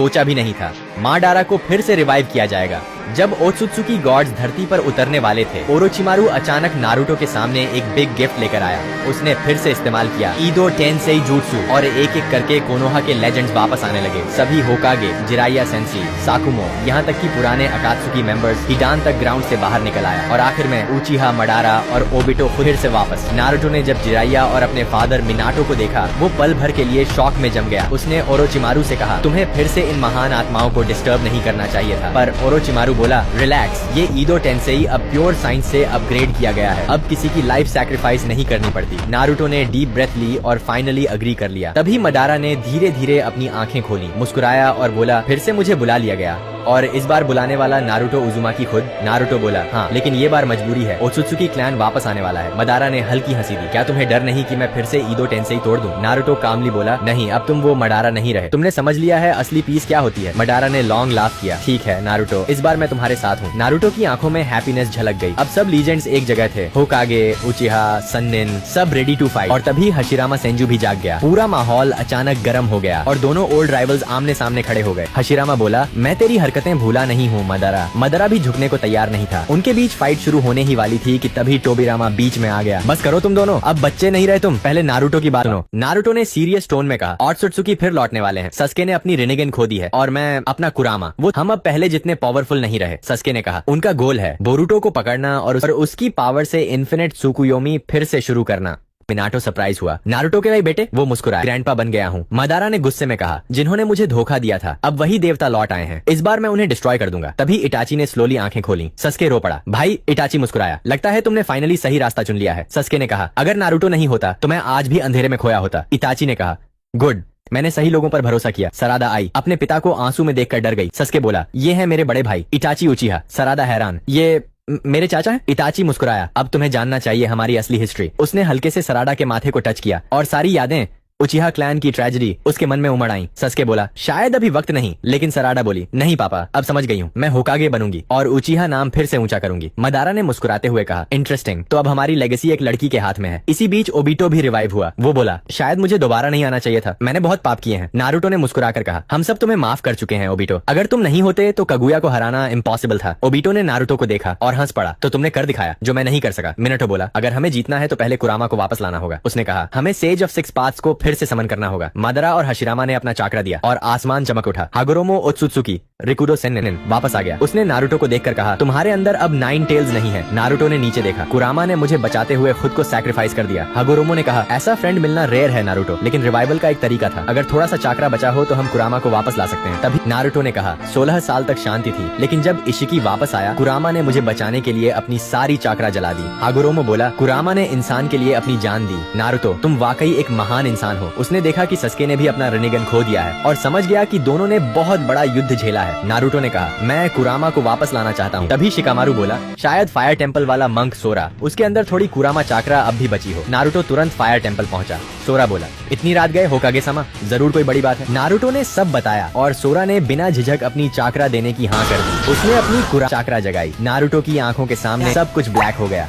सोचा भी नहीं था। माडारा को फिर से रिवाइव किया जाएगा। जब ओत्सुत्सुकी गॉड्स धरती पर उतरने वाले थे, ओरोचिमारू अचानक नारुतो के सामने एक बिग गिफ्ट लेकर आया। उसने फिर से इस्तेमाल किया ईदो टेंसेई jutsu और एक एक करके कोनोहा के लेजेंड्स वापस आने लगे। सभी होकागे, जिराइया सेंसी, साकुमो, यहाँ तक कि पुराने अकात्सुकी मेंबर्स हिडान तक ग्राउंड से बाहर निकल आया और आखिर में उचिहा, मडारा और ओबिटो फिर से वापस। नारुतो ने जब जिराइया और अपने फादर मिनाटो को देखा, वो पल भर के लिए शॉक में जम गया। उसने ओरोचिमारू से कहा, तुम्हें फिर से इन महान आत्माओं को डिस्टर्ब नहीं करना चाहिए था। पर ओरोचिमारू बोला, रिलैक्स, ये ईदो टेंसेई अब प्योर साइंस से अपग्रेड किया गया है। अब किसी की लाइफ सैक्रिफाइस नहीं करनी पड़ती। नारुतो ने डीप ब्रेथ ली और फाइनली अग्री कर लिया। तभी मडारा ने धीरे धीरे अपनी आंखें खोली, मुस्कुराया और बोला, फिर से मुझे बुला लिया गया। और इस बार बुलाने वाला नारुतो उजुमाकी खुद। नारुतो बोला, हाँ, लेकिन ये बार मजबूरी है। ओत्सुत्सुकी क्लैन वापस आने वाला है। मडारा ने हल्की हंसी दी। क्या तुम्हें डर नहीं कि मैं फिर से ईदो टेंसेई तोड़ दूं? नारुतो कामली बोला, नहीं, अब तुम वो मडारा नहीं रहे। तुमने समझ लिया है असली पीस क्या होती है। मडारा ने लॉन्ग लाफ किया। ठीक है नारुतो, इस बार मैं तुम्हारे साथ हूँ। नारुतो की आंखों में हैप्पीनेस झलक गई। अब सब लीजेंड्स एक जगह थे। होकागे, उचिहा, सन्निन, सब रेडी टू फाइट। और तभी हशिरामा सेंजू भी जाग गया। पूरा माहौल अचानक गर्म हो गया और दोनों ओल्ड राइवल्स आमने सामने खड़े हो गए। हशिरामा बोला, मैं तेरी हरकतें भूला नहीं हूँ मडारा। मडारा भी झुकने को तैयार नहीं था। उनके बीच फाइट शुरू होने ही वाली थी कि तभी टोबिरामा बीच में आ गया। बस करो तुम दोनों, अब बच्चे नहीं रहे तुम, पहले नारुतो की बात सुनो। नारुतो ने सीरियस टोन में कहा, ओत्सुत्सुकी फिर लौटने वाले हैं। सस्के ने अपनी रिनेगन खो दी है और मैं अपना कुरामा, वो हम अब पहले जितने पावरफुल नहीं रहे। सस्के ने कहा, उनका गोल है बोरुतो को पकड़ना और उसकी पावर से इन्फिनिट सुकुयोमी फिर से शुरू करना। मिनाटो सरप्राइज हुआ। नारुतो के भाई बेटे, वो मुस्कुराया। ग्रैंडपा बन गया हूँ। मडारा ने गुस्से में कहा, जिन्होंने मुझे धोखा दिया था अब वही देवता लौट आए हैं। इस बार मैं उन्हें डिस्ट्रॉय कर दूंगा। तभी इटाची ने स्लोली आंखें खोली। सस्के रो पड़ा। भाई, इटाची मुस्कुराया, लगता है तुमने फाइनली सही रास्ता चुन लिया है। सस्के ने कहा, अगर नारुतो नहीं होता तो मैं आज भी अंधेरे में खोया होता। इटाची ने कहा, गुड, मैंने सही लोगों पर भरोसा किया। सरादा आई, अपने पिता को आंसू में देखकर डर गई। सस्के बोला, ये है मेरे बड़े भाई इटाची उचिहा। सरादा हैरान, ये मेरे चाचा हैं? इटाची मुस्कुराया, अब तुम्हें जानना चाहिए हमारी असली हिस्ट्री। उसने हल्के से सराडा के माथे को टच किया और सारी यादें, उचिहा क्लैन की ट्रेजेडी उसके मन में उमड़ आई। सस्के बोला, शायद अभी वक्त नहीं। लेकिन सराडा बोली, नहीं पापा, अब समझ गई हूँ, मैं होकागे बनूंगी और उचिहा नाम फिर से ऊंचा करूंगी। मडारा ने मुस्कुराते हुए कहा, इंटरेस्टिंग, तो अब हमारी लेगेसी एक लड़की के हाथ में है। इसी बीच ओबिटो भी रिवाइव हुआ। वो बोला, शायद मुझे दोबारा नहीं आना चाहिए था, मैंने बहुत पाप किए हैं। नारुतो ने मुस्कुराकर कहा, हम सब तुम्हें माफ कर चुके हैं ओबिटो। अगर तुम नहीं होते तो कगुया को हराना इम्पॉसिबल था। ओबिटो ने नारुतो को देखा और हंस पड़ा, तो तुमने कर दिखाया जो मैं नहीं कर सका। मिनाटो बोला, अगर हमें जीतना है तो पहले कुरामा को वापस लाना होगा। उसने कहा, हमें सेज ऑफ सिक्स पाथ्स को फिर से समन करना होगा। मडारा और हशिरामा ने अपना चाकरा दिया और आसमान चमक उठा। हागोरोमो ओत्सुत्सुकी रिकुडो सेन्निन वापस आ गया। उसने नारुतो को देखकर कहा, तुम्हारे अंदर अब 9 टेल्स नहीं है। नारुतो ने नीचे देखा। कुरामा ने मुझे बचाते हुए खुद को सैक्रिफाइस कर दिया। हागोरोमो ने कहा, ऐसा फ्रेंड मिलना रेयर है नारुतो, लेकिन रिवाइवल का एक तरीका था। अगर थोड़ा सा चाकरा बचा हो तो हम कुरामा को वापस ला सकते हैं। तभी नारुतो ने कहा, 16 साल तक शांति थी, लेकिन जब इशिकी वापस आया, कुरामा ने मुझे बचाने के लिए अपनी सारी चाकरा जला दी। हागोरोमो बोला, कुरामा ने इंसान के लिए अपनी जान दी। नारुतो, तुम वाकई एक महान इंसान हो। उसने देखा कि सस्के ने भी अपना रिनेगन खो दिया है और समझ गया कि दोनों ने बहुत बड़ा युद्ध झेला है। नारुतो ने कहा, मैं कुरामा को वापस लाना चाहता हूँ। तभी शिकामारू बोला, शायद फायर टेंपल वाला मंक सोरा, उसके अंदर थोड़ी कुरामा चाकरा अब भी बची हो। नारुतो तुरंत फायर टेंपल पहुंचा। सोरा बोला, इतनी रात गए होकागे समा, जरूर कोई बड़ी बात है। नारुतो ने सब बताया और सोरा ने बिना झिझक अपनी चाकरा देने की हाँ कर दी। उसने अपनी कुरामा चाकरा जगाई। नारुतो की आंखों के सामने सब कुछ ब्लैक हो गया।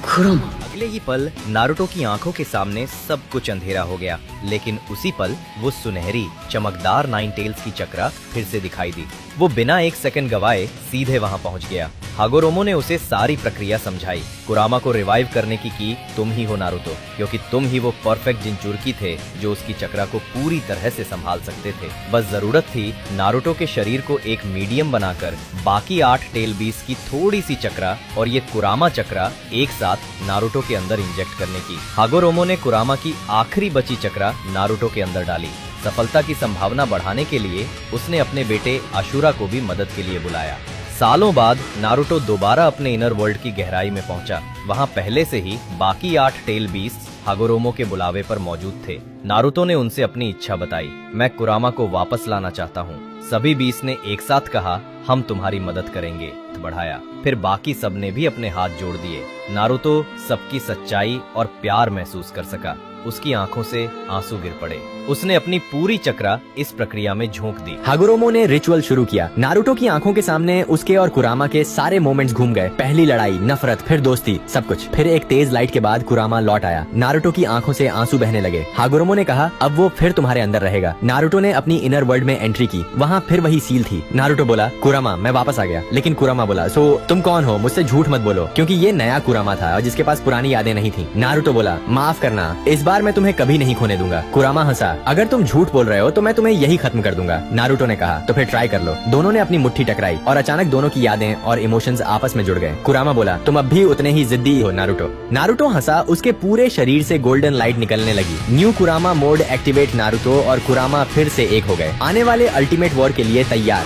अगले ही पल नारुतो की आंखों के सामने सब कुछ अंधेरा हो गया, लेकिन उसी पल वो सुनहरी चमकदार 9 टेल्स की चक्रा फिर से दिखाई दी। वो बिना एक सेकंड गवाए सीधे वहां पहुंच गया। हागोरोमो ने उसे सारी प्रक्रिया समझाई। कुरामा को रिवाइव करने की तुम ही हो नारुतो, क्योंकि तुम ही वो परफेक्ट जिंचुर्की थे जो उसकी चक्रा को पूरी तरह से संभाल सकते थे। बस जरूरत थी नारुतो के शरीर को एक मीडियम बनाकर बाकी 8 टेल बीस की थोड़ी सी चक्रा और ये कुरामा चक्रा एक साथ नारुतो के अंदर इंजेक्ट करने की। हागोरोमो ने कुरामा की आखिरी बची चक्रा नारुतो के अंदर डाली। सफलता की संभावना बढ़ाने के लिए उसने अपने बेटे अशुरा को भी मदद के लिए बुलाया। सालों बाद नारुतो दोबारा अपने इनर वर्ल्ड की गहराई में पहुंचा। वहां पहले से ही बाकी 8 टेल बीस्ट हागोरोमो के बुलावे पर मौजूद थे। नारुतो ने उनसे अपनी इच्छा बताई, मैं कुरामा को वापस लाना चाहता हूँ। सभी बीस ने एक साथ कहा, हम तुम्हारी मदद करेंगे। बढ़ाया। फिर बाकी सब ने भी अपने हाथ जोड़ दिए। नारुतो सबकी सच्चाई और प्यार महसूस कर सका। उसकी आंखों से आंसू गिर पड़े। उसने अपनी पूरी चक्रा इस प्रक्रिया में झोंक दी। हागुरोमो ने रिचुअल शुरू किया। नारुतो की आंखों के सामने उसके और कुरामा के सारे मोमेंट्स घूम गए। पहली लड़ाई, नफरत, फिर दोस्ती, सब कुछ। फिर एक तेज लाइट के बाद कुरामा लौट आया। नारुतो की आंखों से आंसू बहने लगे। हागुरोमो ने कहा, अब वो फिर तुम्हारे अंदर रहेगा। नारुतो ने अपनी इनर वर्ल्ड में एंट्री की। वहाँ फिर वही सील थी। नारुतो बोला, कुरामा मैं वापस आ गया। लेकिन कुरामा बोला, सो तुम कौन हो? मुझसे झूठ मत बोलो, क्योंकि ये नया कुरामा था और जिसके पास पुरानी यादें नहीं थी। नारुतो बोला, माफ करना, इस बार मैं तुम्हें कभी नहीं खोने दूंगा। कुरामा हंसा, अगर तुम झूठ बोल रहे हो तो मैं तुम्हें यही खत्म कर दूंगा। नारुतो ने कहा, तो फिर ट्राई कर लो। दोनों ने अपनी मुट्ठी टकराई और अचानक दोनों की यादें और इमोशंस आपस में जुड़ गए। कुरामा बोला, तुम अब भी उतने ही जिद्दी हो नारुतो। नारुतो हंसा, उसके पूरे शरीर से गोल्डन लाइट निकलने लगी। न्यू कुरामा मोड एक्टिवेट। नारुतो और कुरामा फिर से एक हो गए, आने वाले अल्टीमेट वॉर के लिए तैयार।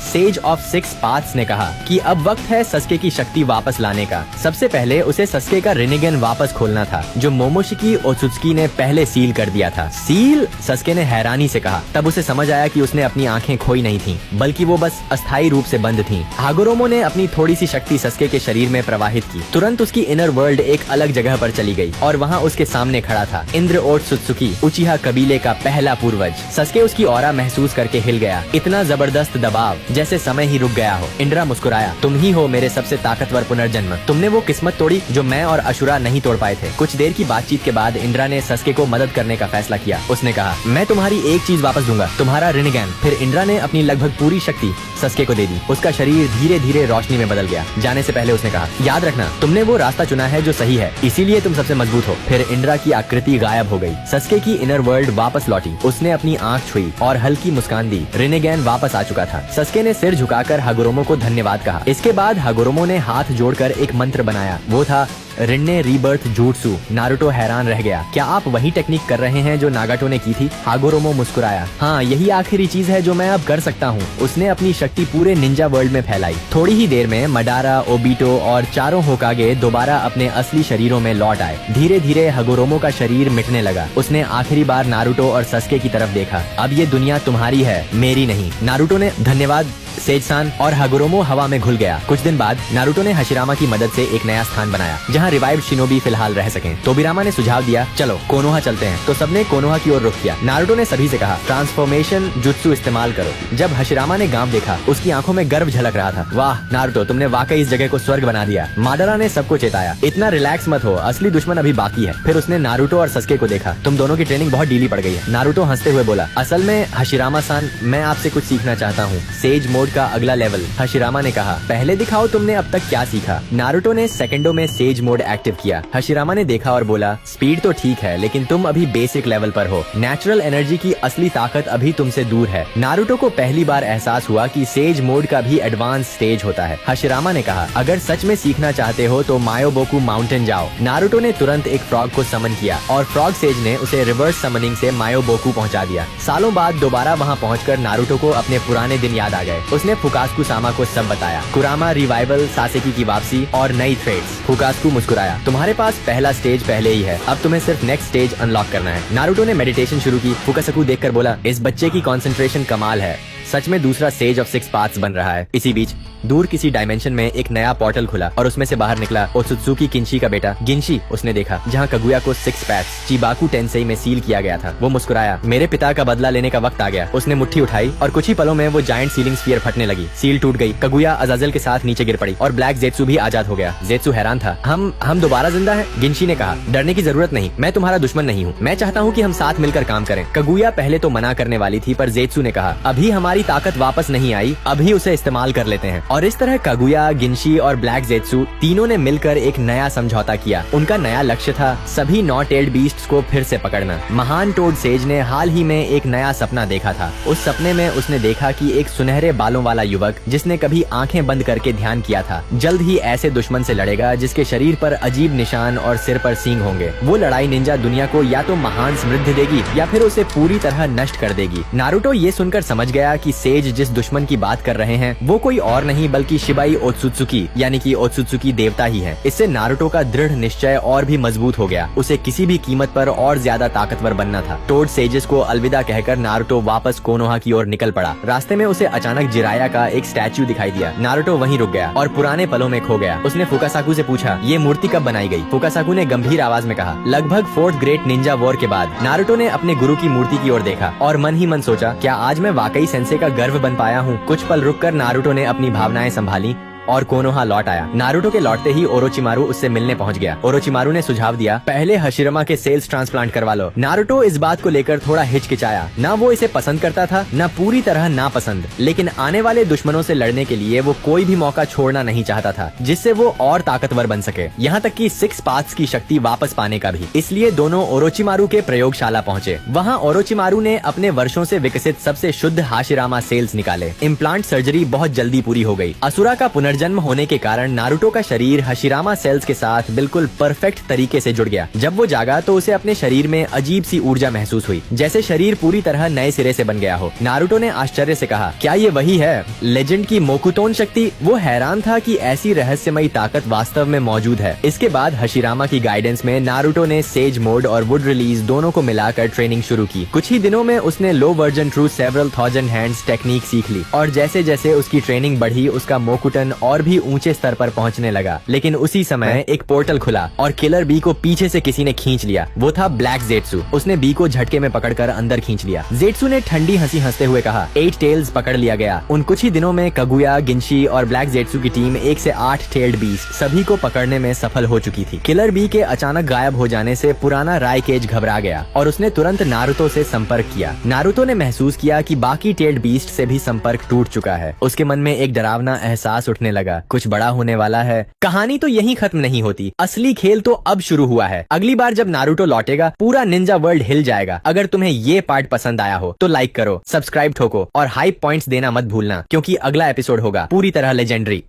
सेज ऑफ सिक्स पाथ्स ने कहा कि अब वक्त है सस्के की शक्ति वापस लाने का। सबसे पहले उसे सस्के का रिनिगन वापस खोलना था, जो मोमोशिकी ओत्सुत्सुकी ने पहले सील कर दिया था। सील? सस्के ने हैरानी से कहा। तब उसे समझ आया कि उसने अपनी आंखें खोई नहीं थीं, बल्कि वो बस अस्थायी रूप से बंद थीं। हागुरोमो ने अपनी थोड़ी सी शक्ति सस्के के शरीर में प्रवाहित की। तुरंत उसकी इनर वर्ल्ड एक अलग जगह पर चली गई और वहाँ उसके सामने खड़ा था इंद्र ओत्सुत्सुकी, उचिहा कबीले का पहला पूर्वज। सस्के उसकी ऑरा महसूस करके हिल गया। इतना जबरदस्त दबाव जैसे समय ही रुक गया हो। इंद्रा मुस्कुराया, तुम ही हो मेरे सबसे ताकतवर पुनर्जन्म। तुमने वो किस्मत तोड़ी जो मैं और अशुरा नहीं तोड़ पाए थे। कुछ देर की बातचीत के बाद इंद्रा ने सस्के को मदद करने का फैसला किया। उसने कहा, मैं तुम्हारी एक चीज वापस दूंगा, तुम्हारा रिनिगन। फिर इंद्रा ने अपनी लगभग पूरी शक्ति सस्के को दे दी। उसका शरीर धीरे धीरे रोशनी में बदल गया। जाने से पहले उसने कहा, याद रखना, तुमने वो रास्ता चुना है जो सही है, इसीलिए तुम सबसे मजबूत हो। फिर इंद्रा की आकृति गायब हो गई। सस्के की इनर वर्ल्ड वापस लौटी। उसने अपनी आंख छुई और हल्की मुस्कान दी। रिनिगन वापस आ चुका था। सस्के ने सिर झुकाकर हागुरोमो को धन्यवाद कहा। इसके बाद हागुरोमो ने हाथ जोड़कर एक मंत्र बनाया। वो था रिन्ने रीबर्थ जूट्सु। नारुतो हैरान रह गया। क्या आप वही टेक्निक कर रहे हैं जो नागाटो ने की थी? हागुरोमो मुस्कुराया। हाँ, यही आखिरी चीज है जो मैं अब कर सकता हूँ। उसने अपनी शक्ति पूरे निंजा वर्ल्ड में फैलाई। थोड़ी ही देर में मडारा, ओबिटो और चारों होकागे दोबारा अपने असली शरीरों में लौट आए। धीरे धीरे हागुरोमो का शरीर मिटने लगा। उसने आखिरी बार नारुतो और सस्के की तरफ देखा। अब ये दुनिया तुम्हारी है, मेरी नहीं। नारुतो ने धन्यवाद सेज-सान, और हागुरोमो हवा में घुल गया। कुछ दिन बाद नारुतो ने हशिरामा की मदद से एक नया स्थान बनाया जहाँ रिवाइव्ड शिनोबी फिलहाल रह सकें। तोबिरामा ने सुझाव दिया, चलो कोनोहा चलते हैं। तो सबने कोनोहा की ओर रुख किया। नारुतो ने सभी से कहा, ट्रांसफॉर्मेशन जुत्सु इस्तेमाल करो। जब हशिरामा ने गांव देखा, उसकी आंखों में गर्व झलक रहा था। वाह नारुतो, तुमने वाकई इस जगह को स्वर्ग बना दिया। माडारा ने सबको चेताया, इतना रिलैक्स मत हो, असली दुश्मन अभी बाकी है। फिर उसने नारुतो और सस्के को देखा। तुम दोनों की ट्रेनिंग बहुत ढीली पड़ गई है। नारुतो हंसते हुए बोला, असल में हशिरामा-सान, मैं आपसे कुछ सीखना चाहता हूँ, सेज मोड का अगला लेवल। हशिरामा ने कहा, पहले दिखाओ तुमने अब तक क्या सीखा। नारुतो ने सेकंडों में सेज मोड एक्टिव किया। हशिरामा ने देखा और बोला, स्पीड तो ठीक है, लेकिन तुम अभी बेसिक लेवल पर हो। नेचुरल एनर्जी की असली ताकत अभी तुमसे दूर है। नारुतो को पहली बार एहसास हुआ कि सेज मोड का भी एडवांस स्टेज होता है। हशिरामा ने कहा, अगर सच में सीखना चाहते हो तो मायोबोकू माउंटेन जाओ। नारुतो ने तुरंत एक फ्रॉग को समन किया और फ्रॉग सेज ने उसे रिवर्स समनिंग से मायोबोकू पहुंचा दिया। सालों बाद दोबारा वहां पहुंचकर नारुतो को अपने पुराने दिन याद आ गए। उसने फुकास्कु सामा को सब बताया, कुरामा रिवाइवल, सासेकी की वापसी और नई थ्रेड्स। फुकास्कु मुस्कुराया, तुम्हारे पास पहला स्टेज पहले ही है, अब तुम्हें सिर्फ नेक्स्ट स्टेज अनलॉक करना है। नारुतो ने मेडिटेशन शुरू की। फुकास्कु देखकर बोला, इस बच्चे की कंसंट्रेशन कमाल है, सच में दूसरा सेज ऑफ सिक्स पाथ्स बन रहा है। इसी बीच दूर किसी डायमेंशन में एक नया पोर्टल खुला और उसमें से बाहर निकला ओत्सुत्सुकी किंशी का बेटा गिंशी। उसने देखा जहाँ कगुया को सिक्स पैथ्स चिबाकू टेंसेई में सील किया गया था। वो मुस्कुराया, मेरे पिता का बदला लेने का वक्त आ गया। उसने मुट्ठी उठाई और कुछ ही पलों में वो जायंट सीलिंग स्फीयर फटने लगी। सील टूट गई। कगुया अजाजल के साथ नीचे गिर पड़ी और ब्लैक जेत्सु भी आजाद हो गया। जेत्सु हैरान था, हम दोबारा जिंदा हैं? गिंशी ने कहा, डरने की जरूरत नहीं, मैं तुम्हारा दुश्मन नहीं हूँ। मैं चाहता हूँ कि हम साथ मिलकर काम करें। कगुया पहले तो मना करने वाली थी, पर जेत्सु ने कहा, अभी हमारी ताकत वापस नहीं आई, अभी उसे इस्तेमाल कर लेते हैं। और इस तरह कगुया, गिंशी और ब्लैक जेत्सु तीनों ने मिलकर एक नया समझौता किया। उनका नया लक्ष्य था सभी नॉ टेल्ड बीस्ट्स को फिर से पकड़ना। महान टोड सेज ने हाल ही में एक नया सपना देखा था। उस सपने में उसने देखा कि एक सुनहरे बालों वाला युवक, जिसने कभी आंखें बंद करके ध्यान किया था, जल्द ही ऐसे दुश्मन से लड़ेगा जिसके शरीर पर अजीब निशान और सिर पर सींग होंगे। वो लड़ाई निंजा दुनिया को या तो महान समृद्धि देगी या फिर उसे पूरी तरह नष्ट कर देगी। नारुतो ये सुनकर समझ गया कि सेज जिस दुश्मन की बात कर रहे हैं वो कोई और नहीं बल्कि शिबाई ओत्सुत्सुकी यानी कि ओत्सुत्सुकी देवता ही है। इससे नारुतो का दृढ़ निश्चय और भी मजबूत हो गया। उसे किसी भी कीमत पर और ज्यादा ताकतवर बनना था। टोड सेजेस को अलविदा कहकर नारुतो वापस कोनोहा की ओर निकल पड़ा। रास्ते में उसे अचानक जिराया का एक स्टैच्यू दिखाई दिया। नारुतो वहीं रुक गया और पुराने पलों में खो गया। उसने फुकासाकु से पूछा, ये मूर्ति कब बनाई गई? फुकासाकु ने गंभीर आवाज में कहा, लगभग 4th ग्रेट निंजा वॉर के बाद। नारुतो ने अपने गुरु की मूर्ति की ओर देखा और मन ही मन सोचा, क्या आज मैं वाकई सेंसे का गर्व बन पाया हूँ? कुछ पल रुककर नारुतो ने अपनी भावनाएं संभाली और कोनोहा लौट आया। नारुतो के लौटते ही ओरोचिमारू उससे मिलने पहुंच गया। ओरोचिमारू ने सुझाव दिया, पहले हशिरमा के सेल्स ट्रांसप्लांट करवा लो। नारुतो इस बात को लेकर थोड़ा हिचकिचाया। ना वो इसे पसंद करता था, ना पूरी तरह नापसंद, लेकिन आने वाले दुश्मनों से लड़ने के लिए वो कोई भी मौका छोड़ना नहीं चाहता था जिससे वो और ताकतवर बन सके, यहाँ तक कि 6 पाथ्स की शक्ति वापस पाने का भी। इसलिए दोनों ओरोचिमारू के प्रयोगशाला पहुंचे। वहाँ ओरोचिमारू ने अपने वर्षों से विकसित सबसे शुद्ध हाशिरामा सेल्स निकाले। इम्प्लांट सर्जरी बहुत जल्दी पूरी हो गई। असुरा का पुनर्जन्म होने के कारण नारुतो का शरीर हशिरामा सेल्स के साथ बिल्कुल परफेक्ट तरीके से जुड़ गया। जब वो जागा तो उसे अपने शरीर में अजीब सी ऊर्जा महसूस हुई, जैसे शरीर पूरी तरह नए सिरे से बन गया हो। नारुतो ने आश्चर्य से कहा, क्या ये वही है लेजेंड की मोकुतोन शक्ति? वो हैरान था कि ऐसी रहस्यमयी ताकत वास्तव में मौजूद है। इसके बाद हशिरामा की गाइडेंस में नारुतो ने सेज मोड और वुड रिलीज दोनों को मिलाकर ट्रेनिंग शुरू की। कुछ ही दिनों में उसने low version through several thousand hands technique सीख ली और जैसे जैसे उसकी ट्रेनिंग बढ़ी उसका मोकुटन और भी ऊंचे स्तर पर पहुंचने लगा। लेकिन उसी समय एक पोर्टल खुला और किलर बी को पीछे से किसी ने खींच लिया। वो था ब्लैक ज़ेत्सु। उसने बी को झटके में पकड़कर अंदर खींच लिया। ज़ेत्सु ने ठंडी हंसी हंसते हुए कहा, 8 टेल्स पकड़ लिया गया। उन कुछ ही दिनों में कगुया, गिंशी और ब्लैक ज़ेत्सु की टीम 1 से 8 टेल्ड बीस्ट सभी को पकड़ने में सफल हो चुकी थी। किलर बी के अचानक गायब हो जाने से पुराना रायकेज घबरा गया और उसने तुरंत नारुतो से संपर्क किया। नारुतो ने महसूस किया कि बाकी टेल्ड बीस्ट से भी संपर्क टूट चुका है। उसके मन में एक डरावना एहसास उठने लगा, कुछ बड़ा होने वाला है। कहानी तो यहीं खत्म नहीं होती, असली खेल तो अब शुरू हुआ है। अगली बार जब नारुतो लौटेगा पूरा निंजा वर्ल्ड हिल जाएगा। अगर तुम्हें ये पार्ट पसंद आया हो तो लाइक करो, सब्सक्राइब ठोको और हाई पॉइंट्स देना मत भूलना, क्योंकि अगला एपिसोड होगा पूरी तरह लेजेंडरी।